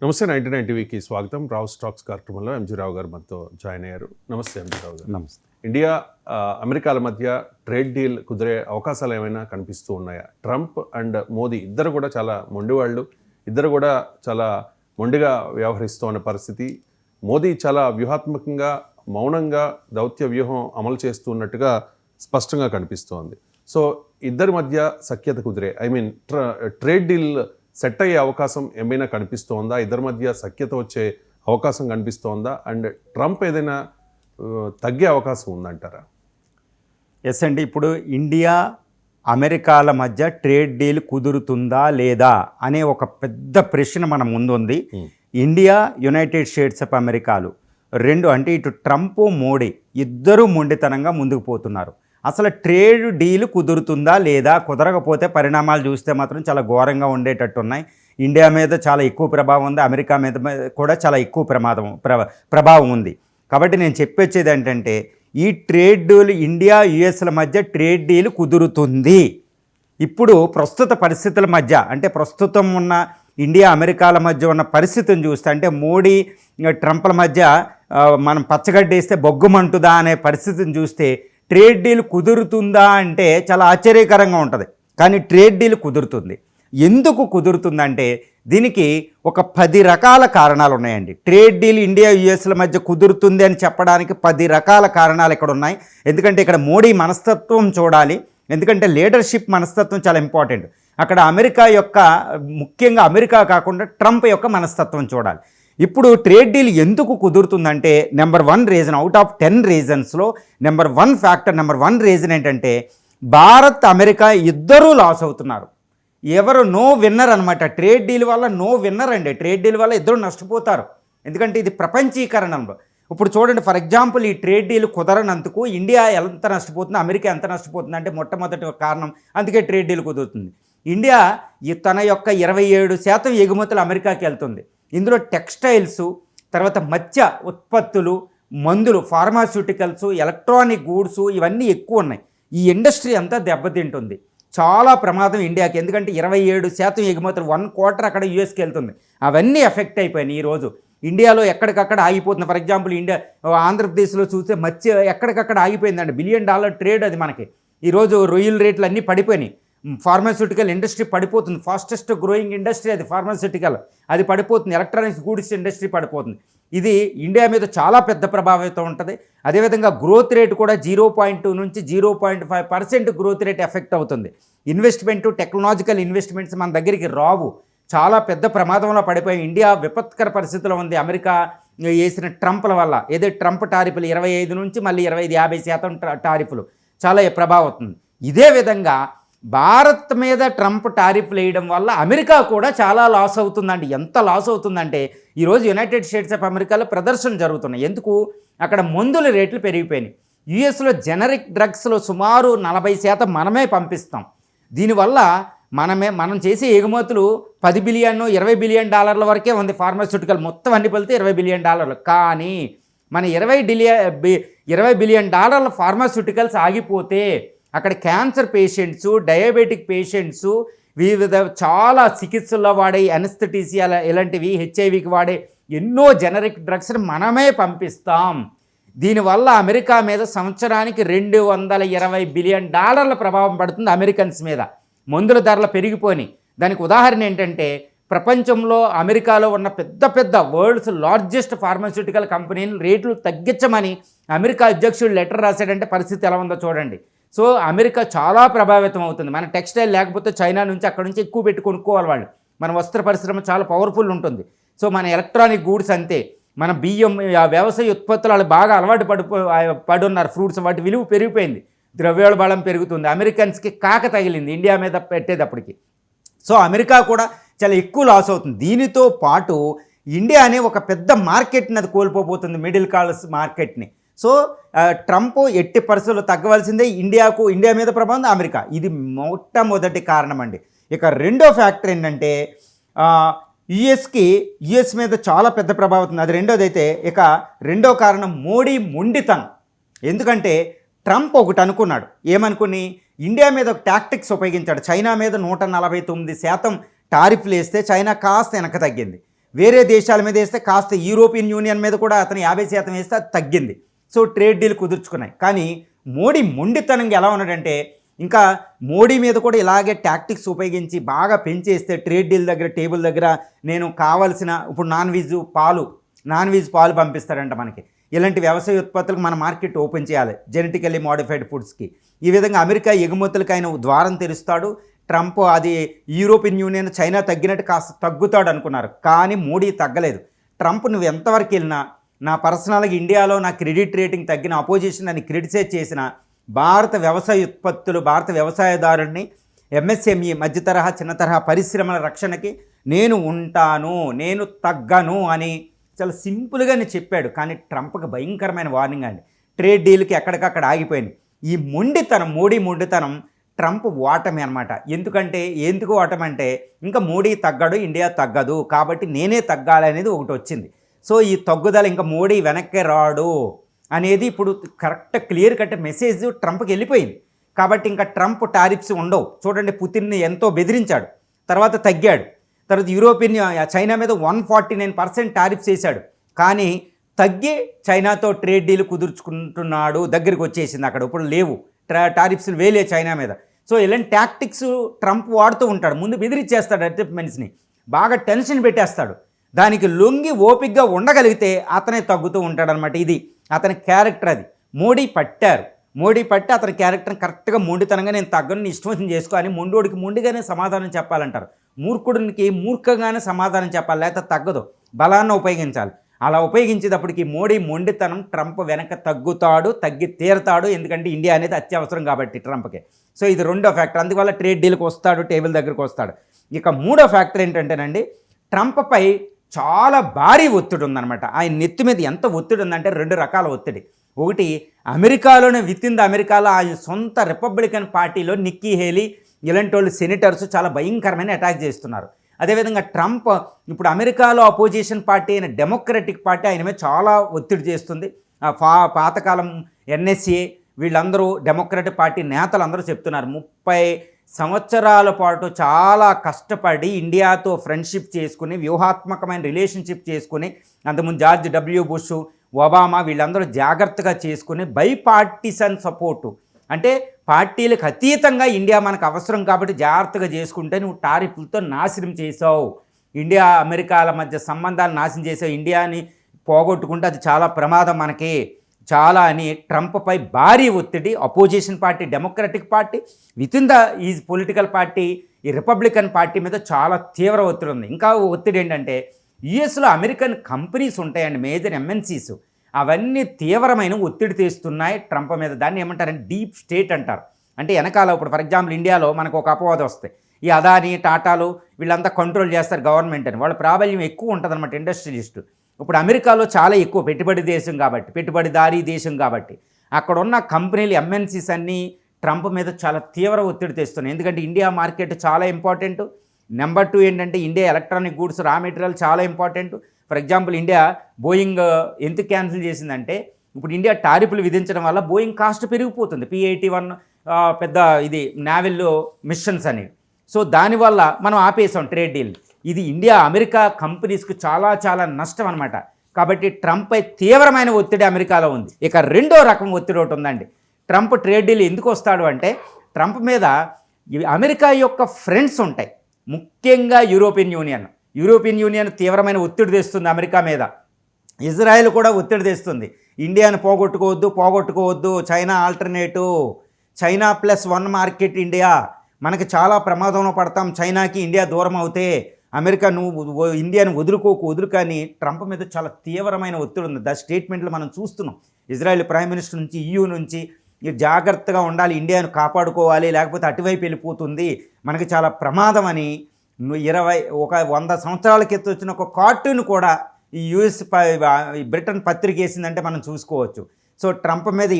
నమస్తే 99 టీవీకి స్వాగతం. రావు స్టాక్స్ కార్యక్రమంలో ఎంజీ రావు గారు మనతో జాయిన్ అయ్యారు. నమస్తే ఎంజీ రావు గారు. నమస్తే. ఇండియా అమెరికాల మధ్య ట్రేడ్ డీల్ కుదిరే అవకాశాలు ఏమైనా కనిపిస్తూ ఉన్నాయా? ట్రంప్ అండ్ మోదీ ఇద్దరు కూడా చాలా మొండివాళ్ళు, ఇద్దరు కూడా చాలా మొండిగా వ్యవహరిస్తూ ఉన్న పరిస్థితి. మోదీ చాలా వ్యూహాత్మకంగా మౌనంగా దౌత్య వ్యూహం అమలు చేస్తున్నట్టుగా స్పష్టంగా కనిపిస్తోంది. సో ఇద్దరి మధ్య సఖ్యత కుదిరే ట్రేడ్ డీల్ సెట్ అయ్యే అవకాశం ఏమైనా కనిపిస్తోందా? ఇద్దరి మధ్య సఖ్యత వచ్చే అవకాశం కనిపిస్తోందా? అండ్ ట్రంప్ ఏదైనా తగ్గే అవకాశం ఉందంటారా? ఎస్ అండి, ఇప్పుడు ఇండియా అమెరికాల మధ్య ట్రేడ్ డీల్ కుదురుతుందా లేదా అనే ఒక పెద్ద ప్రశ్న మన ముందు ఉంది. ఇండియా, యునైటెడ్ స్టేట్స్ ఆఫ్ అమెరికాలు రెండు, అంటే ఇటు ట్రంప్ మోడీ ఇద్దరూ మొండితనంగా ముందుకు పోతున్నారు. అసలు ట్రేడ్ డీల్ కుదురుతుందా లేదా? కుదరకపోతే పరిణామాలు చూస్తే మాత్రం చాలా ఘోరంగా ఉండేటట్టున్నాయి. ఇండియా మీద చాలా ఎక్కువ ప్రభావం ఉంది, అమెరికా మీద కూడా చాలా ఎక్కువ ప్రభావం ఉంది. కాబట్టి నేను చెప్పొచ్చేది ఏంటంటే, ఈ ట్రేడ్ డీల్ ఇండియా యుఎస్ల మధ్య ట్రేడ్ డీల్ కుదురుతుంది. ఇప్పుడు ప్రస్తుత పరిస్థితుల మధ్య, అంటే ప్రస్తుతం ఉన్న ఇండియా అమెరికాల మధ్య ఉన్న పరిస్థితిని చూస్తే, అంటే మోడీ ట్రంప్ల మధ్య మనం పచ్చగడ్డేస్తే బొగ్గుమంటుదా అనే పరిస్థితిని చూస్తే ట్రేడ్ డీల్ కుదురుతుందా అంటే చాలా ఆశ్చర్యకరంగా ఉంటుంది. కానీ ట్రేడ్ డీల్ కుదురుతుంది. ఎందుకు కుదురుతుందంటే దీనికి ఒక 10 రకాల కారణాలు ఉన్నాయండి. ట్రేడ్ డీల్ ఇండియా యుఎస్ల మధ్య కుదురుతుంది అని చెప్పడానికి 10 రకాల కారణాలు ఇక్కడ ఉన్నాయి. ఎందుకంటే ఇక్కడ మోడీ మనస్తత్వం చూడాలి. ఎందుకంటే లీడర్షిప్ మనస్తత్వం చాలా ఇంపార్టెంట్. అక్కడ అమెరికా యొక్క, ముఖ్యంగా అమెరికా కాకుండా ట్రంప్ యొక్క మనస్తత్వం చూడాలి. ఇప్పుడు ట్రేడ్ డీల్ ఎందుకు కుదురుతుందంటే నెంబర్ 1 రీజన్, అవుట్ ఆఫ్ 10 రీజన్స్లో నెంబర్ 1 ఫ్యాక్టర్, నెంబర్ 1 రీజన్ ఏంటంటే, భారత్ అమెరికా ఇద్దరూ లాస్ అవుతున్నారు. ఎవరు నో విన్నర్ అనమాట. ట్రేడ్ డీల్ వల్ల నో విన్నర్ అండి. ట్రేడ్ డీల్ వల్ల ఇద్దరు నష్టపోతారు. ఎందుకంటే ఇది ప్రపంచీకరణలో. ఇప్పుడు చూడండి, ఫర్ ఎగ్జాంపుల్ ఈ ట్రేడ్ డీల్ కుదరనందుకు ఇండియా ఎంత నష్టపోతుంది, అమెరికా ఎంత నష్టపోతుంది అంటే మొట్టమొదటి కారణం, అందుకే ట్రేడ్ డీల్ కుదురుతుంది. ఇండియా తన యొక్క 27% ఎగుమతులు అమెరికాకి వెళ్తుంది. ఇందులో టెక్స్టైల్స్, తర్వాత మత్స్య ఉత్పత్తులు, మందులు, ఫార్మాస్యూటికల్స్, ఎలక్ట్రానిక్ గూడ్స్ ఇవన్నీ ఎక్కువ ఉన్నాయి. ఈ ఇండస్ట్రీ అంతా దెబ్బతింటుంది. చాలా ప్రమాదం ఇండియాకి. ఎందుకంటే 27% ఎగుమతులు, 1/4 అక్కడ యూఎస్కి వెళ్తుంది. అవన్నీ ఎఫెక్ట్ అయిపోయినాయి. ఈరోజు ఇండియాలో ఎక్కడికక్కడ ఆగిపోతుంది. ఫర్ ఎగ్జాంపుల్ ఇండియా ఆంధ్రప్రదేశ్లో చూస్తే మత్స్య ఎక్కడికక్కడ ఆగిపోయిందండి. $1 బిలియన్ ట్రేడ్ అది మనకి. ఈరోజు రొయ్యల రేట్లు అన్నీ పడిపోయినాయి. ఫార్మాస్యూటికల్ ఇండస్ట్రీ పడిపోతుంది. ఫాస్టెస్ట్ గ్రోయింగ్ ఇండస్ట్రీ అది ఫార్మాస్యూటికల్, అది పడిపోతుంది. ఎలక్ట్రానిక్స్ గూడ్స్ ఇండస్ట్రీ పడిపోతుంది. ఇది ఇండియా మీద చాలా పెద్ద ప్రభావితం ఉంటుంది. అదేవిధంగా గ్రోత్ రేట్ కూడా 0.2 నుంచి 0.5% గ్రోత్ రేట్ ఎఫెక్ట్ అవుతుంది. ఇన్వెస్ట్మెంట్, టెక్నాలజికల్ ఇన్వెస్ట్మెంట్స్ మన దగ్గరికి రావు. చాలా పెద్ద ప్రమాదంలో పడిపోయి ఇండియా విపత్కర పరిస్థితిలో ఉంది. అమెరికా వేసిన ట్రంప్ల వల్ల, ఏదో ట్రంప్ టారిఫ్లు 25 నుంచి మళ్ళీ 25-50% టారిఫ్లు చాలా ప్రభావం అవుతుంది. ఇదే విధంగా భారత్ మీద ట్రంప్ టారిఫ్లు వేయడం వల్ల అమెరికా కూడా చాలా లాస్ అవుతుందండి. ఎంత లాస్ అవుతుందంటే ఈరోజు యునైటెడ్ స్టేట్స్ ఆఫ్ అమెరికాలో ప్రదర్శన జరుగుతున్నాయి. ఎందుకు? అక్కడ మందుల రేట్లు పెరిగిపోయినాయి. యుఎస్లో జెనరిక్ డ్రగ్స్లో సుమారు 40% మనమే పంపిస్తాం. దీనివల్ల మనం చేసే ఎగుమతులు $10 బిలియన్, $20 బిలియన్ వరకే ఉంది. ఫార్మాస్యూటికల్ మొత్తం అన్ని పలితే $20 బిలియన్. కానీ మన $20 బిలియన్ ఫార్మాస్యూటికల్స్ ఆగిపోతే అక్కడ క్యాన్సర్ పేషెంట్స్, డయాబెటిక్ పేషెంట్స్, వివిధ చాలా చికిత్సల్లో వాడే అనస్థెటీసియా ఇలాంటివి, హెచ్ఐవికి వాడే ఎన్నో జెనరిక్ డ్రగ్స్ని మనమే పంపిస్తాం. దీనివల్ల అమెరికా మీద సంవత్సరానికి $220 బిలియన్ ప్రభావం పడుతుంది అమెరికన్స్ మీద. మందుల ధరలు పెరిగిపోయి. దానికి ఉదాహరణ ఏంటంటే, ప్రపంచంలో అమెరికాలో ఉన్న పెద్ద పెద్ద వరల్డ్స్ లార్జెస్ట్ ఫార్మాస్యూటికల్ కంపెనీలు రేట్లు తగ్గించమని అమెరికా అధ్యక్షుడు లెటర్ రాశాడంటే పరిస్థితి ఎలా ఉందో చూడండి. సో అమెరికా చాలా ప్రభావితం అవుతుంది. మన టెక్స్టైల్ లేకపోతే చైనా నుంచి, అక్కడ నుంచి ఎక్కువ పెట్టి కొనుక్కోవాలి వాళ్ళు. మన వస్త్ర పరిశ్రమ చాలా పవర్ఫుల్ ఉంటుంది. సో మన ఎలక్ట్రానిక్ గూడ్స్ అంతే. మన బియ్యం, వ్యవసాయ ఉత్పత్తులు వాళ్ళు బాగా అలవాటు పడున్నారు. ఫ్రూట్స్, వాటి విలువ పెరిగిపోయింది. ద్రవ్యోల్బణం పెరుగుతుంది. అమెరికన్స్కి కాక తగిలింది ఇండియా మీద పెట్టేటప్పటికి. సో అమెరికా కూడా చాలా ఎక్కువ లాస్ అవుతుంది. దీనితో పాటు ఇండియా అనే ఒక పెద్ద మార్కెట్ని అది కోల్పోబోతుంది, మిడిల్ క్లాస్ మార్కెట్ని. సో ట్రంప్ ఎట్టి పరిస్థితుల్లో తగ్గవలసిందే. ఇండియా మీద ప్రభావం అమెరికా. ఇది మొట్టమొదటి కారణం అండి. ఇక రెండో ఫ్యాక్టర్ ఏంటంటే, యుఎస్ మీద చాలా పెద్ద ప్రభావం అవుతుంది. అది రెండోది అయితే, ఇక రెండో కారణం మోడీ మొండితనం. ఎందుకంటే ట్రంప్ ఒకటి అనుకున్నాడు. ఏమనుకుని ఇండియా మీద ఒక టాక్టిక్స్ ఉపయోగించాడు. చైనా మీద 149% టారిఫ్లు వేస్తే చైనా కాస్త వెనక తగ్గింది. వేరే దేశాల మీద వేస్తే కాస్త యూరోపియన్ యూనియన్ మీద కూడా అతను 50% వేస్తే అది తగ్గింది. సో ట్రేడ్ డీల్ కుదుర్చుకున్నాయి. కానీ మోడీ మొండితనంగా ఎలా ఉన్నాడంటే ఇంకా మోడీ మీద కూడా ఇలాగే టాక్టిక్స్ ఉపయోగించి బాగా పెంచేస్తే ట్రేడ్ డీల్ దగ్గర టేబుల్ దగ్గర నేను కావాల్సిన ఇప్పుడు నాన్ వెజ్ పాలు పంపిస్తారంట మనకి. ఇలాంటి వ్యవసాయ ఉత్పత్తులకు మన మార్కెట్ ఓపెన్ చేయాలి జెనెటికల్లీ మోడిఫైడ్ ఫుడ్స్కి. ఈ విధంగా అమెరికా ఎగుమతులకు ఆయన ద్వారం తెరుస్తాడు. ట్రంప్ అది యూరోపియన్ యూనియన్ చైనా తగ్గినట్టు కాస్త తగ్గుతాడు అనుకున్నారు, కానీ మోడీ తగ్గలేదు. ట్రంప్ నువ్వు ఎంతవరకు వెళ్ళినా నా పర్సనల్గా ఇండియాలో నా క్రెడిట్ రేటింగ్ తగ్గిన అపోజిషన్ అని క్రిటిసైజ్ చేసిన భారత వ్యవసాయ ఉత్పత్తులు భారత వ్యవసాయదారుల్ని ఎంఎస్ఎంఈ మధ్య తరహా చిన్న తరహా పరిశ్రమల రక్షణకి నేను ఉంటాను, నేను తగ్గను అని చాలా సింపుల్గానే చెప్పాడు. కానీ ట్రంప్కి భయంకరమైన వార్నింగ్ అండి. ట్రేడ్ డీల్కి ఎక్కడికక్కడ ఆగిపోయింది. ఈ మోడీ మొండితనం ట్రంప్ ఓటమి అనమాట. ఎందుకు ఓటమి అంటే ఇంకా మోడీ తగ్గడు, ఇండియా తగ్గదు, కాబట్టి నేనే తగ్గాలి అనేది ఒకటి వచ్చింది. సో ఈ తగ్గుదల ఇంకా మోడీ వెనక్కి రాడు అనేది ఇప్పుడు కరెక్ట్ క్లియర్ కట్ మెసేజ్ ట్రంప్కి వెళ్ళిపోయింది. కాబట్టి ఇంకా ట్రంప్ టారిఫ్స్ ఉండవు. చూడండి, పుతిన్ని ఎంతో బెదిరించాడు, తర్వాత తగ్గాడు. తర్వాత చైనా మీద 149% టారిఫ్స్ వేశాడు, కానీ తగ్గి చైనాతో ట్రేడ్ డీల్ కుదుర్చుకుంటున్నాడు. దగ్గరికి వచ్చేసింది, అక్కడ ఇప్పుడు లేవు టారిఫ్స్లు వేలే చైనా మీద. సో ఇలాంటి టాక్టిక్స్ ట్రంప్ వాడుతూ ఉంటాడు. ముందు బెదిరించేస్తాడు అటెప్ మనిషిని, బాగా టెన్షన్ పెట్టేస్తాడు. దానికి లొంగి ఓపిక్గా ఉండగలిగితే అతనే తగ్గుతూ ఉంటాడనమాట. ఇది అతని క్యారెక్టర్. అది మోడీ పట్టి అతని క్యారెక్టర్ని కరెక్ట్గా మొండితనంగా నేను తగ్గను, ఇష్టం వచ్చింది చేసుకో అని మొండోడికి మొండిగానే సమాధానం చెప్పాలంటారు. మూర్ఖుడికి మూర్ఖంగానే సమాధానం చెప్పాలి, లేకపోతే తగ్గదు. బలాన్ని ఉపయోగించాలి. అలా ఉపయోగించేటప్పటికి మోడీ మొండితనం ట్రంప్ వెనక తగ్గి తీరతాడు. ఎందుకంటే ఇండియా అనేది అత్యవసరం కాబట్టి ట్రంప్కి. సో ఇది రెండో ఫ్యాక్టర్. అందువల్ల ట్రేడ్ డీల్కి వస్తాడు, టేబుల్ దగ్గరికి వస్తాడు. ఇక మూడో ఫ్యాక్టర్ ఏంటంటేనండి, ట్రంప్పై చాలా భారీ ఒత్తిడి ఉందన్నమాట. ఆయన నెత్తి మీద ఎంత ఒత్తిడి ఉందంటే 2 రకాల ఒత్తిడి. ఒకటి, అమెరికాలోనే అమెరికాలో ఆయన సొంత రిపబ్లికన్ పార్టీలో నిక్కీ హేలీ ఇలాంటి వాళ్ళు సెనేటర్స్ చాలా భయంకరమైన అటాక్ చేస్తున్నారు. అదేవిధంగా ట్రంప్ ఇప్పుడు అమెరికాలో అపోజిషన్ పార్టీ అయిన డెమోక్రటిక్ పార్టీ ఆయన మీద చాలా ఒత్తిడి చేస్తుంది. పాతకాలం ఎన్ఎస్ఏ వీళ్ళందరూ డెమోక్రటిక్ పార్టీ నేతలు అందరూ చెప్తున్నారు 30 సంవత్సరాల పాటు చాలా కష్టపడి ఇండియాతో ఫ్రెండ్షిప్ చేసుకుని వ్యూహాత్మకమైన రిలేషన్షిప్ చేసుకుని అంతకుముందు జార్జ్ డబ్ల్యూ బుష్, ఒబామా వీళ్ళందరూ జాగ్రత్తగా చేసుకుని బైపార్టిసన్ సపోర్టు అంటే పార్టీలకు అతీతంగా ఇండియా మనకు అవసరం కాబట్టి జాగ్రత్తగా చేసుకుంటే నువ్వు టారిఫ్లతో నాశనం చేసావు, ఇండియా అమెరికాల మధ్య సంబంధాలు నాశనం చేసావు, ఇండియాని పోగొట్టుకుంటే అది చాలా ప్రమాదం మనకి చాలా అని ట్రంప్పై భారీ ఒత్తిడి. Opposition party Democratic party within ఈ పొలిటికల్ పార్టీ ఈ రిపబ్లికన్ పార్టీ మీద చాలా తీవ్ర ఒత్తిడి ఉంది. ఇంకా ఒత్తిడి ఏంటంటే యుఎస్లో అమెరికన్ కంపెనీస్ ఉంటాయండి, మేజర్ ఎంఎన్సీస్, అవన్నీ తీవ్రమైన ఒత్తిడి తెస్తున్నాయి ట్రంప్ మీద. దాన్ని ఏమంటారంటే డీప్ స్టేట్ అంటారు. అంటే వెనకాల ఇప్పుడు ఫర్ ఎగ్జాంపుల్ ఇండియాలో మనకు ఒక అపవాదం వస్తాయి, ఈ అదాని టాటాలు వీళ్ళంతా కంట్రోల్ చేస్తారు గవర్నమెంట్ అని, వాళ్ళ ప్రాబల్యం ఎక్కువ ఉంటుంది అనమాట ఇండస్ట్రియలిస్టు. ఇప్పుడు అమెరికాలో చాలా ఎక్కువ పెట్టుబడిదారీ దేశం కాబట్టి అక్కడ ఉన్న కంపెనీలు ఎంఎన్సీస్ అన్నీ ట్రంప్ మీద చాలా తీవ్ర ఒత్తిడి తెస్తున్నాయి. ఎందుకంటే ఇండియా మార్కెట్ చాలా ఇంపార్టెంట్. నెంబర్ 2 ఏంటంటే India electronic goods raw material చాలా important. For example India Boeing ఎందుకు క్యాన్సిల్ చేసిందంటే ఇప్పుడు ఇండియా టారిఫ్లు విధించడం వల్ల బోయింగ్ కాస్ట్ పెరిగిపోతుంది. P-81 పెద్ద ఇది నావెల్లో మిషన్స్ అనేవి. సో దానివల్ల మనం ఆపేసాం ట్రేడ్ డీల్. ఇది ఇండియా అమెరికా కంపెనీస్కి చాలా చాలా నష్టం అనమాట. కాబట్టి ట్రంప్పై తీవ్రమైన ఒత్తిడి అమెరికాలో ఉంది. ఇక రెండో రకం ఒత్తిడి ఒకటి ఉందండి. ట్రంప్ ట్రేడ్ డీల్ ఎందుకు వస్తాడు అంటే ట్రంప్ మీద అమెరికా యొక్క ఫ్రెండ్స్ ఉంటాయి, ముఖ్యంగా యూరోపియన్ యూనియన్ తీవ్రమైన ఒత్తిడి తెస్తుంది అమెరికా మీద. ఇజ్రాయెల్ కూడా ఒత్తిడి తెస్తుంది, ఇండియాను పోగొట్టుకోవద్దు, China alternative, China +1 market India, మనకి చాలా ప్రమాదంలో పడతాం చైనాకి ఇండియా దూరం అవుతే, అమెరికా నువ్వు ఇండియాను వదులుకని ట్రంప్ మీద చాలా తీవ్రమైన ఒత్తిడి ఉంది. దా స్టేట్మెంట్లు మనం చూస్తున్నాం ఇజ్రాయెల్ ప్రైమ్ మినిస్టర్ నుంచి, EU నుంచి, జాగ్రత్తగా ఉండాలి, ఇండియాను కాపాడుకోవాలి, లేకపోతే అటువైపు వెళ్ళిపోతుంది, మనకి చాలా ప్రమాదం అని 100 సంవత్సరాల క్రితం వచ్చిన ఒక కార్టూన్ కూడా ఈ బ్రిటన్ పత్రిక వేసిందంటే మనం చూసుకోవచ్చు. సో ట్రంప్ మీద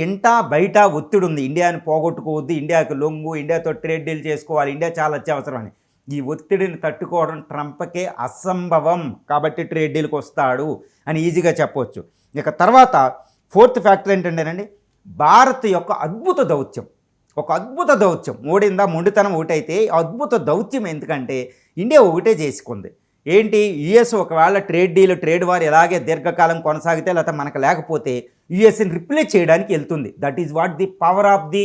బయట ఒత్తిడి ఉంది, ఇండియాని పోగొట్టుకోవద్దు, ఇండియాకి లొంగు, ఇండియాతో ట్రేడ్ డీల్ చేసుకోవాలి, ఇండియా చాలా అత్యవసరం అని. ఈ ఒత్తిడిని తట్టుకోవడం ట్రంప్కే అసంభవం, కాబట్టి ట్రేడ్ డీల్కి వస్తాడు అని ఈజీగా చెప్పవచ్చు. ఇక తర్వాత 4th ఫ్యాక్టర్ ఏంటంటేనండి, భారత్ యొక్క అద్భుత దౌత్యం. మోడీందా మొండితనం ఒకటైతే అద్భుత దౌత్యం. ఎందుకంటే ఇండియా ఒకటే చేసుకుంది, ఏంటి యుఎస్ ఒకవేళ ట్రేడ్ వార్ ఎలాగే దీర్ఘకాలం కొనసాగితే లేకపోతే మనకు లేకపోతే యుఎస్ని రిప్లేస్ చేయడానికి వెళ్తుంది. That is what the power of the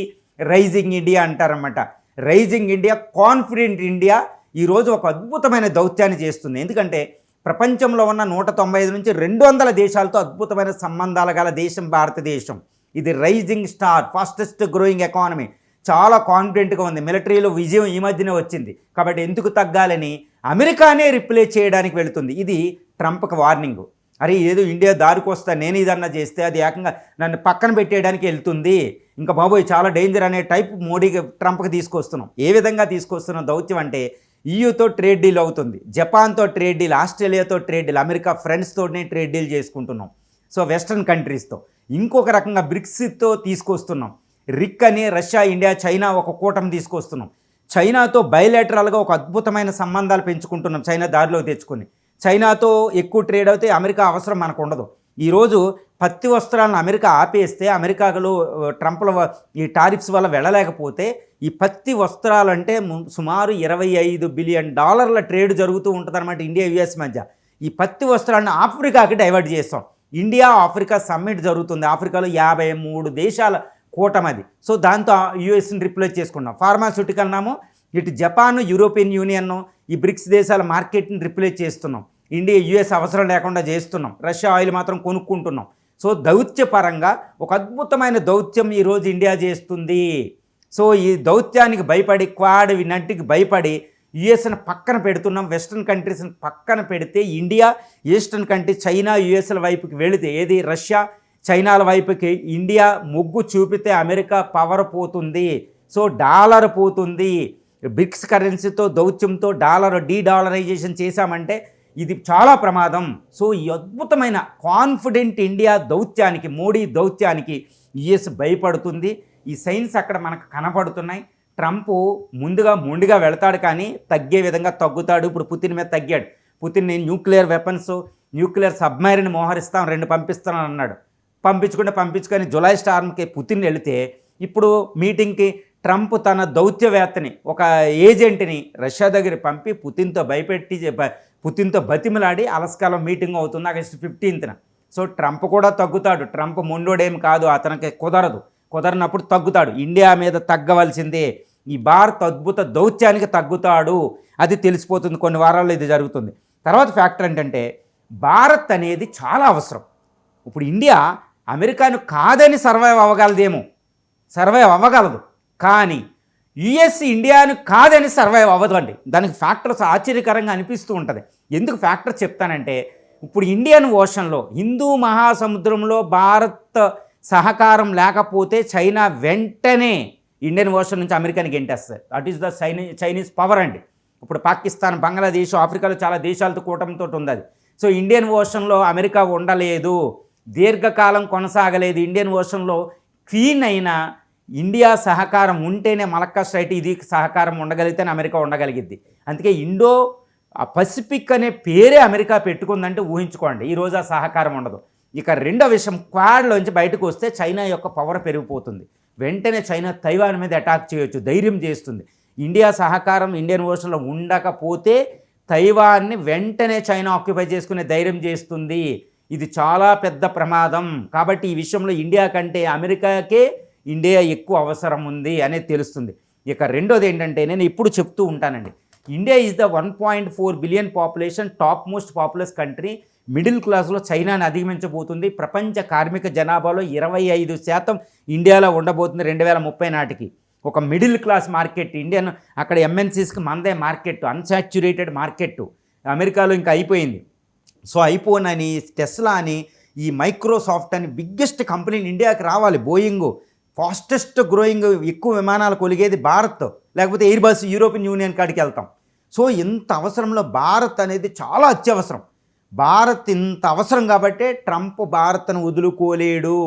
rising India అంటారన్నమాట. రైజింగ్ ఇండియా, కాన్ఫిడెంట్ ఇండియా ఈరోజు ఒక అద్భుతమైన దౌత్యాన్ని చేస్తుంది. ఎందుకంటే ప్రపంచంలో ఉన్న 195 నుంచి 200 దేశాలతో అద్భుతమైన సంబంధాలు గల దేశం భారతదేశం. ఇది rising star, fastest growing economy, చాలా కాన్ఫిడెంట్గా ఉంది. మిలిటరీలో విజయం ఈ మధ్యనే వచ్చింది. కాబట్టి ఎందుకు తగ్గాలని అమెరికానే రిప్లేస్ చేయడానికి వెళుతుంది. ఇది ట్రంప్కి వార్నింగ్. అరే ఏదో ఇండియా దారికి వస్తా, నేను ఇదన్నా చేస్తే అది ఏకంగా నన్ను పక్కన పెట్టేయడానికి వెళ్తుంది, ఇంకా బాబోయ్ చాలా డేంజర్ అనే టైప్ మోడీకి ట్రంప్కి తీసుకొస్తున్నాం. ఏ విధంగా తీసుకొస్తున్నాం దౌత్యం అంటే ఈయూతో ట్రేడ్ డీల్ అవుతుంది, జపాన్తో ట్రేడ్ డీల్, ఆస్ట్రేలియాతో ట్రేడ్ డీల్, అమెరికా ఫ్రెండ్స్తోనే ట్రేడ్ డీల్ చేసుకుంటున్నాం. సో వెస్ట్రన్ కంట్రీస్తో ఇంకొక రకంగా బ్రిక్స్తో తీసుకొస్తున్నాం. రిక్ అని రష్యా, ఇండియా, చైనా ఒక కూటమి తీసుకొస్తున్నాం. చైనాతో బయలాటరల్గా ఒక అద్భుతమైన సంబంధాలు పెంచుకుంటున్నాం. చైనా దారిలో తెచ్చుకొని చైనాతో ఎక్కువ ట్రేడ్ అయితే అమెరికా అవసరం మనకు ఉండదు. ఈరోజు పత్తి వస్త్రాలను అమెరికా ఆపేస్తే, అమెరికాలో ట్రంప్ల ఈ టారిఫ్స్ వల్ల వెళ్ళలేకపోతే ఈ పత్తి వస్త్రాలంటే సుమారు $25 బిలియన్ ట్రేడ్ జరుగుతూ ఉంటుంది అనమాట ఇండియా యుఎస్ మధ్య. ఈ పత్తి వస్త్రాలను ఆఫ్రికాకి డైవర్ట్ చేస్తాం. ఇండియా ఆఫ్రికా సమ్మిట్ జరుగుతుంది. ఆఫ్రికాలో 53 దేశాల కూటమది. సో దాంతో యుఎస్ని రిప్లేస్ చేసుకున్నాం. ఫార్మాస్యూటికల్ నాము ఇటు జపాన్, యూరోపియన్ యూనియన్, ఈ బ్రిక్స్ దేశాల మార్కెట్ని రిప్లేస్ చేస్తున్నాం. ఇండియా యుఎస్ అవసరం లేకుండా చేస్తున్నాం. రష్యా ఆయిల్ మాత్రం కొనుక్కుంటున్నాం. సో దౌత్యపరంగా ఒక అద్భుతమైన దౌత్యం ఈరోజు ఇండియా చేస్తుంది. సో ఈ దౌత్యానికి భయపడి, క్వాడ్ వినట్టుకి భయపడి యుఎస్ని పక్కన పెడుతున్నాం. వెస్ట్రన్ కంట్రీస్ని పక్కన పెడితే ఇండియా, ఈస్టర్న్ కంట్రీస్, చైనా, యుఎస్ల వైపుకి వెళితే, ఏది రష్యా, చైనాల వైపుకి ఇండియా మొగ్గు చూపితే అమెరికా పవర్ పోతుంది. సో డాలర్ పోతుంది. బ్రిక్స్ కరెన్సీతో, దౌత్యంతో డాలర్ డీడాలరైజేషన్ చేశామంటే ఇది చాలా ప్రమాదం. సో ఈ అద్భుతమైన కాన్ఫిడెంట్ ఇండియా దౌత్యానికి, మోడీ దౌత్యానికి యుఎస్ భయపడుతుంది. ఈ సైన్స్ అక్కడ మనకు కనపడుతున్నాయి. ట్రంప్ ముందుగా మొండిగా వెళతాడు, కానీ తగ్గే విధంగా తగ్గుతాడు. ఇప్పుడు పుతిన్ మీద తగ్గాడు. పుతిన్ నేను న్యూక్లియర్ వెపన్స్, న్యూక్లియర్ సబ్మెరీన్ మోహరిస్తాం, 2 పంపిస్తానని అన్నాడు. పంపించుకొని జులై స్టార్మ్కి పుతిన్ వెళితే, ఇప్పుడు మీటింగ్కి ట్రంప్ తన దౌత్యవేత్తని, ఒక ఏజెంట్ని రష్యా దగ్గర పంపి పుతిన్తో భయపెట్టి, పుతిన్తో బతిమలాడి అలస్కాలో మీటింగ్ అవుతుంది ఆగస్టు 15న. సో ట్రంప్ కూడా తగ్గుతాడు. ట్రంప్ మొండోడేం కాదు, అతనికి కుదరనప్పుడు తగ్గుతాడు. ఇండియా మీద తగ్గవలసిందే. ఈ భారత్ అద్భుత దౌత్యానికి తగ్గుతాడు, అది తెలిసిపోతుంది. కొన్ని వారాల్లో ఇది జరుగుతుంది. తర్వాత ఫ్యాక్టర్ ఏంటంటే భారత్ అనేది చాలా అవసరం. ఇప్పుడు ఇండియా అమెరికాను కాదని సర్వైవ్ అవ్వగలదు, కానీ యుఎస్ ఇండియాను కాదని సర్వైవ్ అవ్వదు అండి. దానికి ఫ్యాక్టర్స్ ఆశ్చర్యకరంగా అనిపిస్తూ ఉంటుంది. ఎందుకు ఫ్యాక్టర్ చెప్తానంటే, ఇప్పుడు ఇండియన్ ఓషన్లో, హిందూ మహాసముద్రంలో భారత్ సహకారం లేకపోతే చైనా వెంటనే ఇండియన్ ఓషన్ నుంచి అమెరికాని గెంటేస్తుంది. That is the Chinese power అండి. ఇప్పుడు పాకిస్తాన్, బంగ్లాదేశ్, ఆఫ్రికాలో చాలా దేశాలతో కూటమితో ఉంది అది. సో ఇండియన్ ఓషన్లో అమెరికా ఉండలేదు, దీర్ఘకాలం కొనసాగలేదు. ఇండియన్ ఓషన్లో క్లీన్ అయిన ఇండియా సహకారం ఉంటేనే మలక్కా స్ట్రైట్ ఇది సహకారం ఉండగలిగితేనే అమెరికా ఉండగలిగిద్ది. అందుకే ఇండో పసిఫిక్ అనే పేరే అమెరికా పెట్టుకుందంటే ఊహించుకోండి, ఈరోజు ఆ సహకారం ఉండదు. ఇక రెండో విషయం, క్వాడ్లోంచి బయటకు వస్తే చైనా యొక్క పవర్ పెరిగిపోతుంది. వెంటనే చైనా తైవాన్ మీద అటాక్ చేయొచ్చు, ధైర్యం చేస్తుంది. ఇండియా సహకారం ఇండియన్ ఓషన్లో ఉండకపోతే తైవాన్ని వెంటనే చైనా ఆక్యుపై చేసుకునే ధైర్యం చేస్తుంది. ఇది చాలా పెద్ద ప్రమాదం. కాబట్టి ఈ విషయంలో ఇండియా కంటే అమెరికాకే ఇండియా ఎక్కువ అవసరం ఉంది అనేది తెలుస్తుంది. ఇక రెండోది ఏంటంటే, నేను ఇప్పుడు చెప్తూ ఉంటానండి, India is the 1.4 billion population, top most populous country. Middle క్లాస్లో చైనాని అధిగమించబోతుంది. ప్రపంచ కార్మిక జనాభాలో 25% ఇండియాలో ఉండబోతుంది 2030 నాటికి. ఒక మిడిల్ క్లాస్ మార్కెట్ ఇండియన్, అక్కడ ఎంఎన్సీస్కి మందే మార్కెట్, అన్సాచ్యురేటెడ్ మార్కెట్. అమెరికాలో ఇంకా అయిపోయింది. సో ఐఫోన్ అని, టెస్లా అని, ఈ మైక్రోసాఫ్ట్ అని బిగ్గెస్ట్ కంపెనీలు ఇండియాకి రావాలి. బోయింగ్ ఫాస్టెస్ట్ గ్రోయింగ్, ఎక్కువ విమానాలు కొలిగేది భారత్, లేకపోతే ఎయిర్ బస్ యూరోపియన్ యూనియన్ కాడికి వెళ్తాం. సో ఇంత అవసరంలో భారత్ అనేది చాలా అత్యవసరం. భారత్ ఇంత అవసరం కాబట్టే ట్రంప్ భారత్ను వదులుకోలేడు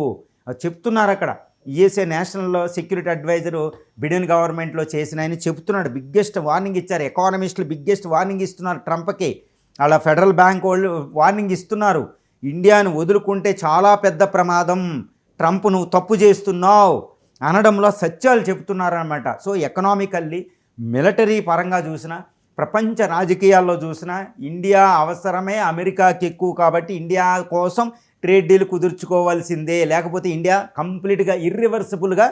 చెప్తున్నారు. అక్కడ USA national security adviser Biden గవర్నమెంట్లో చేసిన ఆయన చెప్తున్నాడు, బిగ్గెస్ట్ వార్నింగ్ ఇచ్చారు. ఎకానమిస్టులు బిగ్గెస్ట్ వార్నింగ్ ఇస్తున్నారు ట్రంప్కి. అలా ఫెడరల్ బ్యాంక్ వాళ్ళు వార్నింగ్ ఇస్తున్నారు, ఇండియాను వదులుకుంటే చాలా పెద్ద ప్రమాదం, ట్రంప్ నువ్వు తప్పు చేస్తున్నావు అనడంలో సత్యాలు చెప్తున్నారన్నమాట. సో ఎకనామికల్లీ, మిలిటరీ పరంగా చూసినా, ప్రపంచ రాజకీయాల్లో చూసినా ఇండియా అవసరమే అమెరికాకి ఎక్కువ, కాబట్టి ఇండియా కోసం ట్రేడ్ డీల్ కుదుర్చుకోవాల్సిందే, లేకపోతే ఇండియా కంప్లీట్గా ఇర్రివర్సిబుల్గా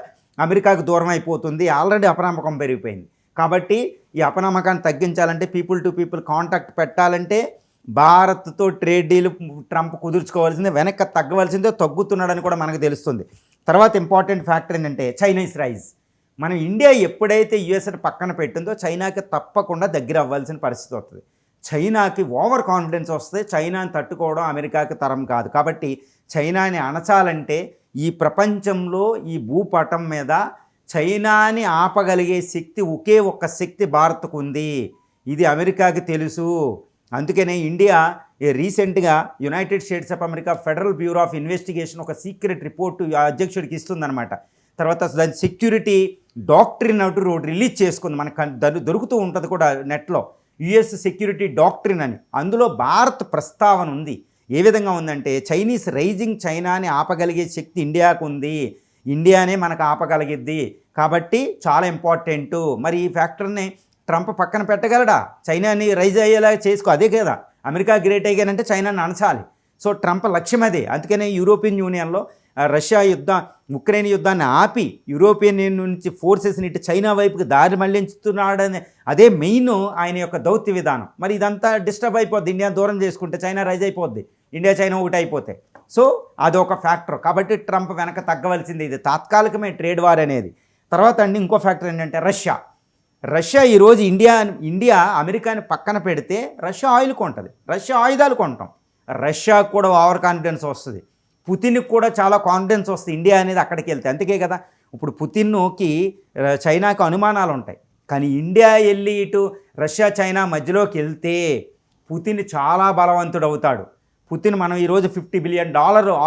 అమెరికాకు దూరం అయిపోతుంది. ఆల్రెడీ అపనమ్మకం పెరిగిపోయింది. కాబట్టి ఈ అపనమ్మకాన్ని తగ్గించాలంటే పీపుల్ టు పీపుల్ కాంటాక్ట్ పెట్టాలంటే భారత్తో ట్రేడ్ డీల్ ట్రంప్ కుదుర్చుకోవాల్సిందే, వెనక్కి తగ్గవలసిందే, తగ్గుతున్నాడని కూడా మనకు తెలుస్తుంది. తర్వాత ఇంపార్టెంట్ ఫ్యాక్టర్ ఏంటంటే చైనీస్ రైజ్. మనం ఇండియా ఎప్పుడైతే యుఎస్ని పక్కన పెట్టిందో చైనాకి తప్పకుండా దగ్గర అవ్వాల్సిన పరిస్థితి వస్తుంది. చైనాకి ఓవర్ కాన్ఫిడెన్స్ వస్తే చైనాని తట్టుకోవడం అమెరికాకి తరం కాదు. కాబట్టి చైనాని అణచాలంటే ఈ ప్రపంచంలో ఈ భూపటం మీద చైనాని ఆపగలిగే శక్తి ఒకే ఒక్క శక్తి భారత్కు ఉంది. ఇది అమెరికాకి తెలుసు. అందుకనే ఇండియా రీసెంట్గా United states of America federal bureau of investigation ఒక సీక్రెట్ రిపోర్టు అధ్యక్షుడికి ఇస్తుందన్నమాట. తర్వాత దాని సెక్యూరిటీ డాక్ట్రిన్ అంటూ రిలీజ్ చేసుకుంది. మనకు దొరుకుతూ ఉంటుంది కూడా నెట్లో, యుఎస్ సెక్యూరిటీ డాక్ట్రిన్ అని. అందులో భారత్ ప్రస్తావన ఉంది. ఏ విధంగా ఉందంటే చైనీస్ రైజింగ్ చైనాని ఆపగలిగే శక్తి ఇండియాకు ఉంది, ఇండియానే మనకు ఆపగలిగిద్ది. కాబట్టి చాలా ఇంపార్టెంటు. మరి ఈ ఫ్యాక్టర్ని ట్రంప్ పక్కన పెట్టగలడా? చైనాని రైజ్ అయ్యేలా చేసుకో, అదే కదా అమెరికా గ్రేట్ అయ్యానంటే చైనాని అణచాలి. సో ట్రంప్ లక్ష్యం అదే. అందుకనే యూరోపియన్ యూనియన్లో రష్యా ఉక్రెయిన్ యుద్ధాన్ని ఆపి యూరోపియన్ యూనియన్ నుంచి ఫోర్సెస్ని ఇటు చైనా వైపుకి దారి మళ్లించుతున్నాడని అదే మెయిన్ ఆయన యొక్క దౌత్య విధానం. మరి ఇదంతా డిస్టర్బ్ అయిపోద్ది. ఇండియా దూరం చేసుకుంటే చైనా రైజ్ అయిపోద్ది, ఇండియా చైనా ఒకటి అయిపోతే. సో అదొక ఫ్యాక్టర్. కాబట్టి ట్రంప్ వెనక తగ్గవలసింది. ఇది తాత్కాలికమే ట్రేడ్ వార్ అనేది. తర్వాత ఇంకో ఫ్యాక్టర్ ఏంటంటే రష్యా ఈరోజు ఇండియా అమెరికాని పక్కన పెడితే రష్యా ఆయిల్ కొంటుంది, రష్యా ఆయుధాలు కొంటాం. రష్యాకు కూడా ఓవర్ కాన్ఫిడెన్స్ వస్తుంది, పుతిన్కి కూడా చాలా కాన్ఫిడెన్స్ వస్తుంది ఇండియా అనేది అక్కడికి వెళ్తే. అందుకే కదా ఇప్పుడు పుతిన్కి చైనాకు అనుమానాలు ఉంటాయి. కానీ ఇండియా వెళ్ళి ఇటు రష్యా చైనా మధ్యలోకి వెళ్తే పుతిన్ చాలా బలవంతుడు అవుతాడు. పుతిన్ మనం ఈరోజు $50 బిలియన్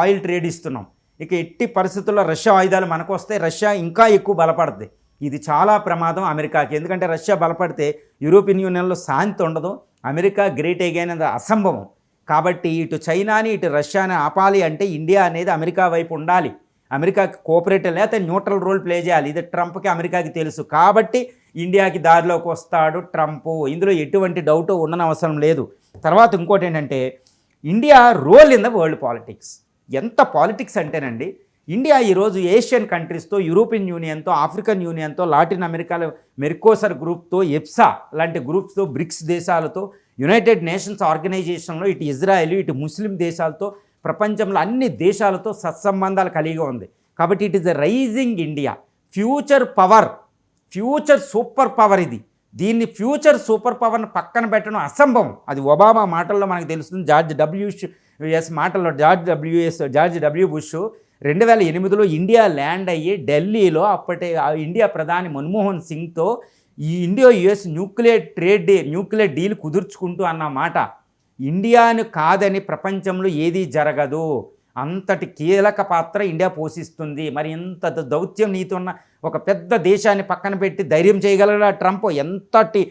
ఆయిల్ ట్రేడ్ ఇస్తున్నాం. ఇక ఎట్టి పరిస్థితుల్లో రష్యా ఆయుధాలు మనకు వస్తే రష్యా ఇంకా ఎక్కువ బలపడుతుంది. ఇది చాలా ప్రమాదం అమెరికాకి. ఎందుకంటే రష్యా బలపడితే యూరోపియన్ యూనియన్లో శాంతి ఉండదు, అమెరికా గ్రేట్ అయ్యేది అసంభవం. కాబట్టి ఇటు చైనాని ఇటు రష్యాని ఆపాలి అంటే ఇండియా అనేది అమెరికా వైపు ఉండాలి, అమెరికాకి కోఆపరేట్ లేకపోతే న్యూట్రల్ రోల్ ప్లే చేయాలి. ఇది ట్రంప్కి అమెరికాకి తెలుసు. కాబట్టి ఇండియాకి దారిలోకి వస్తాడు ట్రంప్, ఇందులో ఎటువంటి డౌట్ ఉండనవసరం లేదు. తర్వాత ఇంకోటి ఏంటంటే India role in the world politics. ఎంత పాలిటిక్స్ అంటేనండి, ఇండియా ఈరోజు ఏషియన్ కంట్రీస్తో, యూరోపియన్ యూనియన్తో, ఆఫ్రికన్ యూనియన్తో, లాటిన్ అమెరికాలో మెర్కోసర్ గ్రూప్తో, ఎప్సా లాంటి గ్రూప్స్తో, బ్రిక్స్ దేశాలతో, యునైటెడ్ నేషన్స్ ఆర్గనైజేషన్లో ఇటు ఇజ్రాయెల్ ఇటు ముస్లిం దేశాలతో, ప్రపంచంలో అన్ని దేశాలతో సత్సంబంధాలు కలిగి ఉంది. కాబట్టి it is a rising India, future power, future super power. దీన్ని ఫ్యూచర్ సూపర్ పవర్ని పక్కన పెట్టడం అసంభవం. అది ఒబామా మాటల్లో మనకు తెలుస్తుంది, జార్జ్ డబ్ల్యూ బుష్ 2008లో ఇండియా ల్యాండ్ అయ్యి ఢిల్లీలో అప్పటి ఇండియా ప్రధాని మన్మోహన్ సింగ్తో ఈ ఇండియా యుఎస్ న్యూక్లియర్ డీల్ కుదుర్చుకుంటూ అన్న మాట. ఇండియాను కాదని ప్రపంచంలో ఏదీ జరగదు, అంతటి కీలక పాత్ర ఇండియా పోషిస్తుంది. మరి ఇంత దౌత్యం నీతి ఉన్న ఒక పెద్ద దేశాన్ని పక్కన పెట్టి ధైర్యం చేయగలరా ట్రంప్? ఎంతటి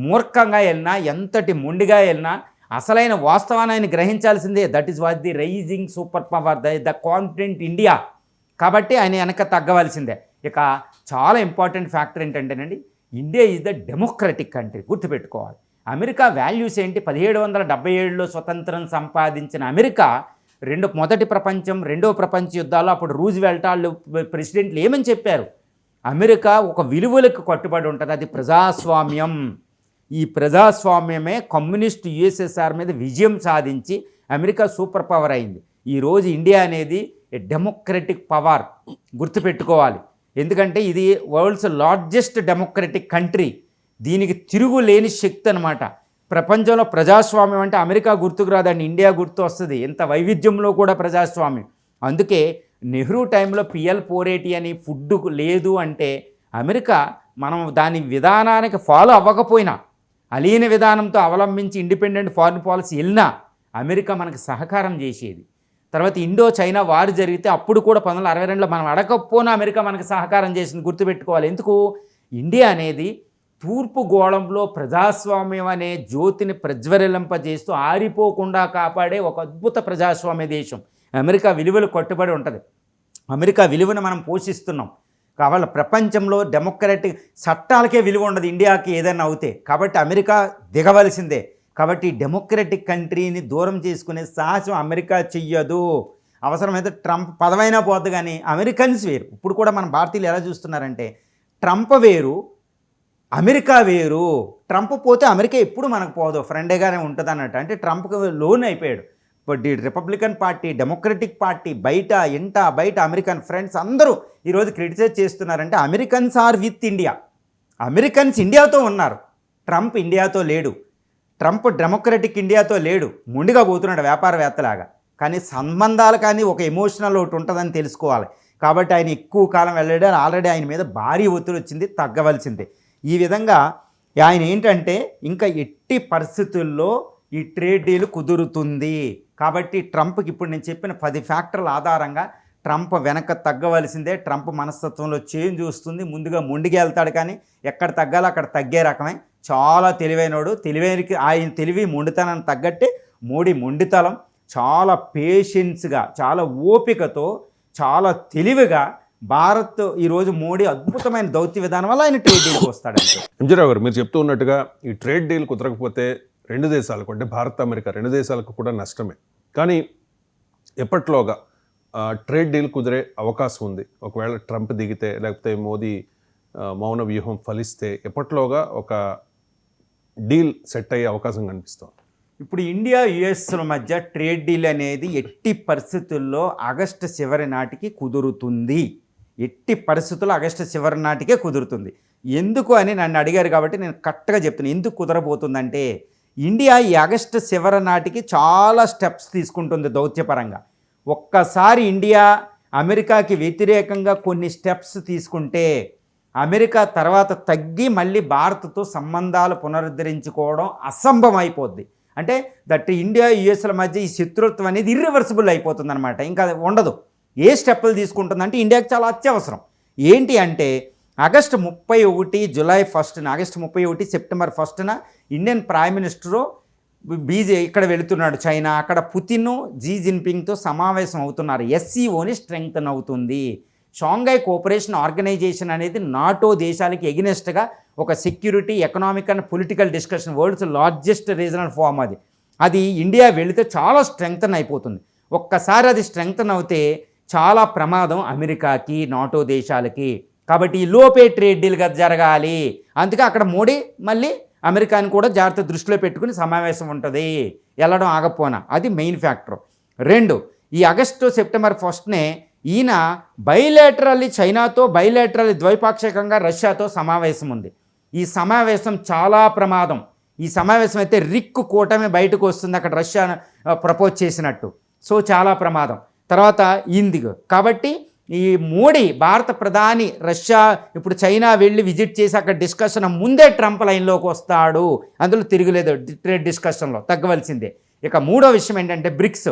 మూర్ఖంగా వెళ్ళినా, ఎంతటి మొండిగా వెళ్ళినా అసలైన వాస్తవాన్ని ఆయన గ్రహించాల్సిందే. That is what the rising super power, the confident India. కాబట్టి ఆయన వెనక తగ్గవలసిందే. ఇక చాలా ఇంపార్టెంట్ ఫ్యాక్టర్ ఏంటంటేనండి, India is the democratic country. గుర్తుపెట్టుకోవాలి. అమెరికా వాల్యూస్ ఏంటి? 1777లో స్వతంత్రం సంపాదించిన అమెరికా మొదటి ప్రపంచం, రెండవ ప్రపంచ యుద్ధాల్లో అప్పుడు రూజ్వెల్ట్ వాళ్ళు ప్రెసిడెంట్లు ఏమని చెప్పారు? అమెరికా ఒక విలువలకు కట్టుబడి ఉంటుంది, అది ప్రజాస్వామ్యం. ఈ ప్రజాస్వామ్యమే కమ్యూనిస్ట్ యుఎస్ఎస్ఆర్ మీద విజయం సాధించి అమెరికా సూపర్ పవర్ అయింది. ఈరోజు ఇండియా అనేది డెమోక్రటిక్ పవర్, గుర్తుపెట్టుకోవాలి. ఎందుకంటే ఇది వరల్డ్స్ లార్జెస్ట్ డెమోక్రటిక్ కంట్రీ, దీనికి తిరుగులేని శక్తి అనమాట. ప్రపంచంలో ప్రజాస్వామ్యం అంటే అమెరికా గుర్తుకు రాదండి, ఇండియా గుర్తు వస్తుంది. ఇంత వైవిధ్యంలో కూడా ప్రజాస్వామ్యం. అందుకే నెహ్రూ టైంలో PL480 అని ఫుడ్ లేదు అంటే అమెరికా మనం దాని విధానానికి ఫాలో అవ్వకపోయినా, అలీన విధానంతో అవలంబించి ఇండిపెండెంట్ ఫారిన్ పాలసీ వెళ్ళినా అమెరికా మనకు సహకారం చేసేది. తర్వాత ఇండో చైనా వారు జరిగితే అప్పుడు కూడా 1962లో మనం అడగకపోయినా అమెరికా మనకు సహకారం చేసింది, గుర్తుపెట్టుకోవాలి. ఎందుకు? ఇండియా అనేది తూర్పు గోళంలో ప్రజాస్వామ్యం అనే జ్యోతిని ప్రజ్వరిల్లింపజేస్తూ ఆరిపోకుండా కాపాడే ఒక అద్భుత ప్రజాస్వామ్య దేశం. అమెరికా విలువలు కట్టుబడి ఉంటుంది, అమెరికా విలువను మనం పోషిస్తున్నాం. కాబట్టి ప్రపంచంలో డెమోక్రటిక్ చట్టాలకే విలువ ఉండదు ఇండియాకి ఏదైనా అవుతే. కాబట్టి అమెరికా దిగవలసిందే. కాబట్టి డెమోక్రటిక్ కంట్రీని దూరం చేసుకునే సాహసం అమెరికా చెయ్యదు. అవసరమైతే ట్రంప్ పదవైనా పోద్దు, కానీ అమెరికన్స్ వేరు. ఇప్పుడు కూడా మన భారతీయులు ఎలా చూస్తున్నారంటే ట్రంప్ వేరు, అమెరికా వేరు. ట్రంప్ పోతే అమెరికా ఎప్పుడు మనకు పోదు, ఫ్రెండ్గానే ఉంటుంది అన్నట్టు. అంటే ట్రంప్కి లోన్ అయిపోయాడు. ఇప్పుడు రిపబ్లికన్ పార్టీ, డెమోక్రటిక్ పార్టీ, బయట అమెరికన్ ఫ్రెండ్స్ అందరూ ఈరోజు క్రిటిసైజ్ చేస్తున్నారంటే Americans are with India. Americans ఇండియాతో ఉన్నారు, ట్రంప్ ఇండియాతో లేడు. ట్రంప్ డెమోక్రటిక్ ఇండియాతో లేడు, ముందుగా పోతున్నాడు వ్యాపారవేత్తలాగా. కానీ సంబంధాలు కానీ ఒక ఎమోషనల్ ఒకటి ఉంటుందని తెలుసుకోవాలి. కాబట్టి ఆయన ఎక్కువ కాలం వెళ్ళాడు. ఆల్రెడీ ఆయన మీద భారీ ఒత్తిడి వచ్చింది, తగ్గవలసిందే. ఈ విధంగా ఆయన ఏంటంటే ఇంకా ఎట్టి పరిస్థితుల్లో ఈ ట్రేడ్ డీల్ కుదురుతుంది. కాబట్టి ట్రంప్కి ఇప్పుడు నేను చెప్పిన 10 ఫ్యాక్టర్ల ఆధారంగా ట్రంప్ వెనక తగ్గవలసిందే. ట్రంప్ మనస్తత్వంలో చేంజ్ వస్తుంది, ముందుగా ముందుకు వెళ్తాడు. కానీ ఎక్కడ తగ్గాలో అక్కడ తగ్గే రకమే. చాలా తెలివైనడు. ఆయన తెలివి మొండితనాన్ని తగ్గట్టే మోడీ మొండితనం. చాలా పేషెన్స్గా, చాలా ఓపికతో, చాలా తెలివిగా భారత్ ఈరోజు మోడీ అద్భుతమైన దౌత్య విధానం వల్ల ఆయన ట్రేడ్ డీల్కి వస్తాడంటే. ఎంజీరావు గారు, మీరు చెప్తూ ఉన్నట్టుగా ఈ ట్రేడ్ డీల్ కుదరకపోతే 2 దేశాలకు, అంటే భారత్ అమెరికా 2 దేశాలకు కూడా నష్టమే. కానీ ఎప్పట్లోగా ట్రేడ్ డీల్ కుదిరే అవకాశం ఉంది? ఒకవేళ ట్రంప్ దిగితే, లేకపోతే మోదీ మౌన వ్యూహం ఫలిస్తే ఎప్పట్లోగా ఒక డీల్ సెట్ అయ్యే అవకాశం కనిపిస్తుంది? ఇప్పుడు ఇండియా యుఎస్ల మధ్య ట్రేడ్ డీల్ అనేది ఎట్టి పరిస్థితుల్లో ఆగస్టు చివరి నాటికి కుదురుతుంది. ఎట్టి పరిస్థితుల్లో ఆగస్టు చివరి నాటికే కుదురుతుంది. ఎందుకు అని నన్ను అడిగారు కాబట్టి నేను కరెక్ట్గా చెప్తున్నాను. ఎందుకు కుదరబోతుందంటే ఇండియా ఈ ఆగస్టు చివరి నాటికి చాలా స్టెప్స్ తీసుకుంటుంది దౌత్యపరంగా. ఒక్కసారి ఇండియా అమెరికాకి వ్యతిరేకంగా కొన్ని స్టెప్స్ తీసుకుంటే అమెరికా తర్వాత తగ్గి మళ్ళీ భారత్తో సంబంధాలు పునరుద్ధరించుకోవడం అసంభవం అయిపోద్ది. అంటే ఇండియా యుఎస్ల మధ్య ఈ శత్రుత్వం అనేది ఇర్రివర్సిబుల్ అయిపోతుంది అనమాట. ఇంకా ఉండదు. ఏ స్టెప్పులు తీసుకుంటుందంటే ఇండియాకి చాలా అత్యవసరం. ఏంటి అంటే August 31, July 1, August 31, September 1 Indian prime minister ఇక్కడ వెళుతున్నాడు చైనా. అక్కడ పుతిన్, జీ జిన్పింగ్తో సమావేశం అవుతున్నారు. ఎస్సీఓని స్ట్రెంగ్తన్ అవుతుంది. షాంఘై కోఆపరేషన్ ఆర్గనైజేషన్ అనేది నాటో దేశాలకి ఎగెనెస్ట్గా ఒక security, economic and political discussion, world's largest regional forum. అది ఇండియా వెళితే చాలా స్ట్రెంగ్తన్ అయిపోతుంది. ఒక్కసారి అది స్ట్రెంగ్తన్ అవుతే చాలా ప్రమాదం అమెరికాకి, నాటో దేశాలకి. కాబట్టి ఈ లోపే ట్రేడ్ డీల్గా జరగాలి. అందుకే అక్కడ మోడీ మళ్ళీ అమెరికాని కూడా జాగ్రత్త దృష్టిలో పెట్టుకుని సమావేశం ఉంటుంది, వెళ్ళడం ఆగపోనా. అది మెయిన్ ఫ్యాక్టర్. 2, ఈ ఆగస్టు సెప్టెంబర్ 1 ఈయన బైలేటరల్లీ చైనాతో, బైలేటరల్లీ ద్వైపాక్షికంగా రష్యాతో సమావేశం ఉంది. ఈ సమావేశం చాలా ప్రమాదం. ఈ సమావేశం అయితే రిక్ కూటమి బయటకు వస్తుంది, అక్కడ రష్యా ప్రపోజ్ చేసినట్టు. సో చాలా ప్రమాదం. తర్వాత ఇందిగో కాబట్టి ఈ మోడీ భారత ప్రధాని రష్యా ఇప్పుడు చైనా వెళ్ళి విజిట్ చేసి అక్కడ డిస్కషన్ ముందే ట్రంప్ లైన్లోకి వస్తాడు. అందులో తిరుగులేదు, ట్రేడ్ డిస్కషన్లో తగ్గవలసిందే. ఇక 3వ విషయం ఏంటంటే బ్రిక్స్.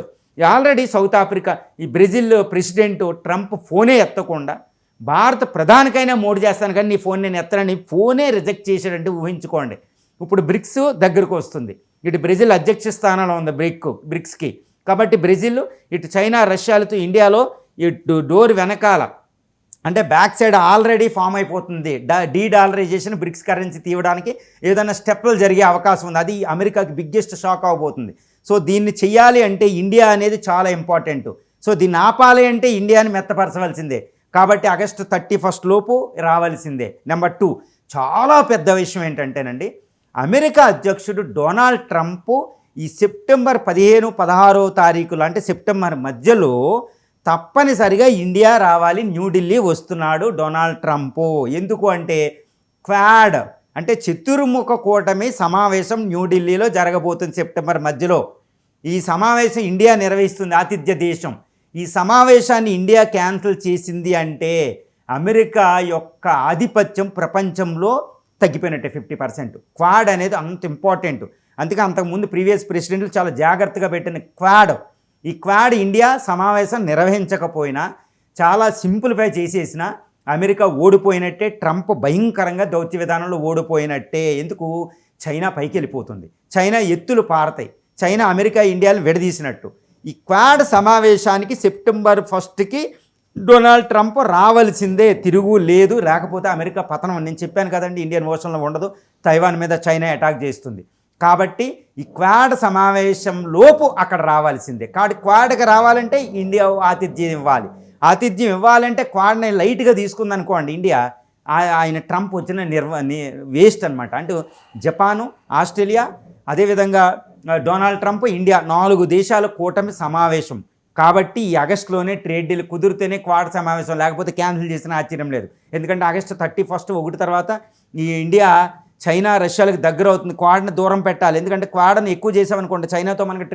ఆల్రెడీ సౌత్ ఆఫ్రికా, ఈ బ్రెజిల్ ప్రెసిడెంట్ ట్రంప్ ఫోనే ఎత్తకుండా భారత ప్రధానికైనా మోడీ చేస్తాను కానీ నీ ఫోన్ నేను ఎత్తనని ఫోనే రిజెక్ట్ చేశాడంటే ఊహించుకోండి. ఇప్పుడు బ్రిక్స్ దగ్గరకు వస్తుంది. ఇటు బ్రెజిల్ అధ్యక్ష స్థానంలో ఉంది బ్రిక్స్కి. కాబట్టి బ్రెజిల్, ఇటు చైనా, రష్యాలతో ఇండియాలో ఇటు డోర్ వెనకాల అంటే బ్యాక్ సైడ్ ఆల్రెడీ ఫామ్ అయిపోతుంది. డీడాలరైజేషన్, బ్రిక్స్ కరెన్సీ తీయడానికి ఏదైనా స్టెప్పులు జరిగే అవకాశం ఉంది. అది అమెరికాకి బిగ్గెస్ట్ షాక్ అవబోతుంది. సో దీన్ని చెయ్యాలి అంటే ఇండియా అనేది చాలా ఇంపార్టెంట్. సో దీన్ని ఆపాలి అంటే ఇండియాని మెత్తపరచవలసిందే. కాబట్టి ఆగస్టు 31 లోపు రావాల్సిందే. నెంబర్ 2, చాలా పెద్ద విషయం ఏంటంటేనండి, అమెరికా అధ్యక్షుడు డొనాల్డ్ ట్రంప్ ఈ సెప్టెంబర్ 15, 16వ తారీఖులు అంటే సెప్టెంబర్ మధ్యలో తప్పనిసరిగా ఇండియా రావాలి, న్యూఢిల్లీ వస్తున్నాడు డొనాల్డ్ ట్రంప్. ఎందుకు అంటే క్వాడ్ అంటే చతుర్ముఖ కూటమి సమావేశం న్యూఢిల్లీలో జరగబోతుంది సెప్టెంబర్ మధ్యలో. ఈ సమావేశం ఇండియా నిర్వహిస్తుంది, ఆతిథ్య దేశం. ఈ సమావేశాన్ని ఇండియా క్యాన్సిల్ చేసింది అంటే అమెరికా యొక్క ఆధిపత్యం ప్రపంచంలో తగ్గిపోయినట్టే 50%. క్వాడ్ అనేది అంత ఇంపార్టెంట్. అందుకే అంతకుముందు ప్రీవియస్ ప్రెసిడెంట్లు చాలా జాగ్రత్తగా పెట్టిన క్వాడ్. ఈ క్వాడ్ ఇండియా సమావేశం నిర్వహించకపోయినా, చాలా సింప్లిఫై చేసేసిన అమెరికా ఓడిపోయినట్టే, ట్రంప్ భయంకరంగా దౌత్య విధానంలో ఓడిపోయినట్టే. ఎందుకు? చైనా పైకి వెళ్ళిపోతుంది, చైనా ఎత్తులు పారతాయి, చైనా అమెరికా ఇండియాను విడదీసినట్టు. ఈ క్వాడ్ సమావేశానికి సెప్టెంబర్ 1కి డొనాల్డ్ ట్రంప్ రావాల్సిందే, తిరుగు లేదు, లేకపోతే అమెరికా పతనం. నేను చెప్పాను కదండి, ఇండియన్ ఓషన్లో ఉండదు, తైవాన్ మీద చైనా అటాక్ చేస్తుంది. కాబట్టి ఈ క్వాడ్ సమావేశం లోపు అక్కడ రావాల్సిందే. కాబట్టి క్వాడ్కి రావాలంటే ఇండియా ఆతిథ్యం ఇవ్వాలి. ఆతిథ్యం ఇవ్వాలంటే క్వాడ్ని లైట్గా తీసుకుందనుకోండి ఇండియా, ఆయన ట్రంప్ వచ్చిన వేస్ట్ అనమాట. అంటే జపాను, ఆస్ట్రేలియా, అదేవిధంగా డొనాల్డ్ ట్రంప్, ఇండియా 4 దేశాల కూటమి సమావేశం. కాబట్టి ఈ ఆగస్టులోనే ట్రేడ్ డీల్ కుదిరితేనే క్వాడ్ సమావేశం, లేకపోతే క్యాన్సిల్ చేసిన ఆశ్చర్యం లేదు. ఎందుకంటే ఆగస్టు 31 ఒకటి తర్వాత ఈ ఇండియా చైనా రష్యాలకు దగ్గర అవుతుంది. క్వాడ్ని దూరం పెట్టాలి, ఎందుకంటే క్వాడ్ని ఎక్కువ చేసామనుకోండి చైనాతో మనకి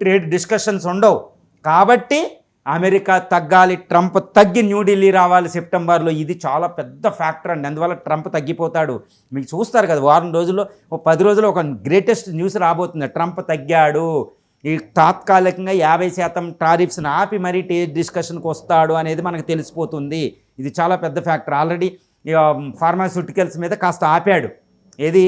ట్రేడ్ డిస్కషన్స్ ఉండవు. కాబట్టి అమెరికా తగ్గాలి, ట్రంప్ తగ్గి న్యూఢిల్లీ రావాలి సెప్టెంబర్లో. ఇది చాలా పెద్ద ఫ్యాక్టర్ అండి. అందువల్ల ట్రంప్ తగ్గిపోతాడు. మీకు చూస్తారు కదా, వారం రోజుల్లో 10 రోజుల్లో ఒక గ్రేటెస్ట్ న్యూస్ రాబోతుంది, ట్రంప్ తగ్గాడు, ఈ తాత్కాలికంగా 50% టారిఫ్స్ని ఆపి మరీ డిస్కషన్కి వస్తాడు అనేది మనకు తెలిసిపోతుంది. ఇది చాలా పెద్ద ఫ్యాక్టర్. ఆల్రెడీ ఫార్మాస్యూటికల్స్ మీద కాస్త ఆపాడు, ఏది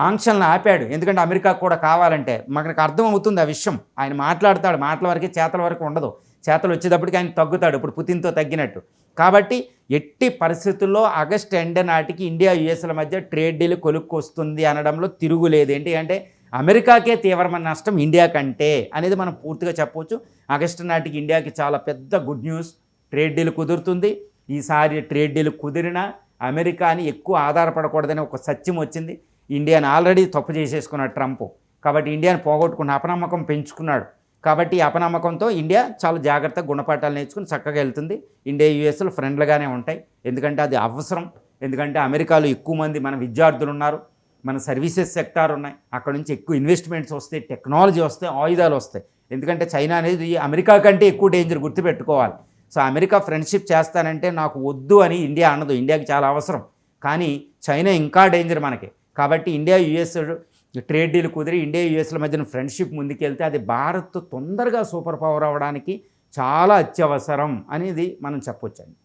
ఆంక్షలను ఆపాడు, ఎందుకంటే అమెరికాకు కూడా కావాలంటే. మనకు అర్థం అవుతుంది ఆ విషయం. ఆయన మాట్లాడతాడు, మాటల వరకే, చేతల వరకు ఉండదు. చేతలు వచ్చేటప్పటికి ఆయన తగ్గుతాడు, ఇప్పుడు పుతిన్తో తగ్గినట్టు. కాబట్టి ఎట్టి పరిస్థితుల్లో ఆగస్ట్ ఎండ్ నాటికి ఇండియా యుఎస్ల మధ్య ట్రేడ్ డీల్ కొలుక్కొస్తుంది అనడంలో తిరుగులేదు. ఏంటి అంటే అమెరికాకే తీవ్రమైన నష్టం ఇండియా కంటే అనేది మనం పూర్తిగా చెప్పవచ్చు. ఆగస్టు నాటికి ఇండియాకి చాలా పెద్ద గుడ్ న్యూస్, ట్రేడ్ డీల్ కుదురుతుంది. ఈసారి ట్రేడ్ డీల్ కుదిరినా అమెరికాని ఎక్కువ ఆధారపడకూడదని ఒక సత్యం వచ్చింది. ఇండియాని ఆల్రెడీ తప్పు చేసేసుకున్నాడు ట్రంప్. కాబట్టి ఇండియాని పోగొట్టుకున్న అపనమ్మకం పెంచుకున్నాడు. కాబట్టి ఈ అపనమ్మకంతో ఇండియా చాలా జాగ్రత్తగా గుణపాఠాలు నేర్చుకుని చక్కగా వెళ్తుంది. ఇండియా యుఎస్లు ఫ్రెండ్లుగానే ఉంటాయి, ఎందుకంటే అది అవసరం. ఎందుకంటే అమెరికాలో ఎక్కువ మంది మన విద్యార్థులు ఉన్నారు, మన సర్వీసెస్ సెక్టార్ ఉన్నాయి, అక్కడ నుంచి ఎక్కువ ఇన్వెస్ట్మెంట్స్ వస్తాయి, టెక్నాలజీ వస్తాయి, ఆయుధాలు వస్తాయి. ఎందుకంటే చైనా అనేది అమెరికా కంటే ఎక్కువ డేంజర్, గుర్తుపెట్టుకోవాలి. సో అమెరికా ఫ్రెండ్షిప్ చేస్తానంటే నాకు వద్దు అని ఇండియా అనదు, ఇండియాకి చాలా అవసరం. కానీ చైనా ఇంకా డేంజర్ మనకి. కాబట్టి ఇండియా యుఎస్ ట్రేడ్ డీల్ కుదిరి ఇండియా యుఎస్ల మధ్యన ఫ్రెండ్షిప్ ముందుకెళ్తే అది భారత్ తొందరగా సూపర్ పవర్ అవ్వడానికి చాలా అత్యవసరం అనేది మనం చెప్పొచ్చండి.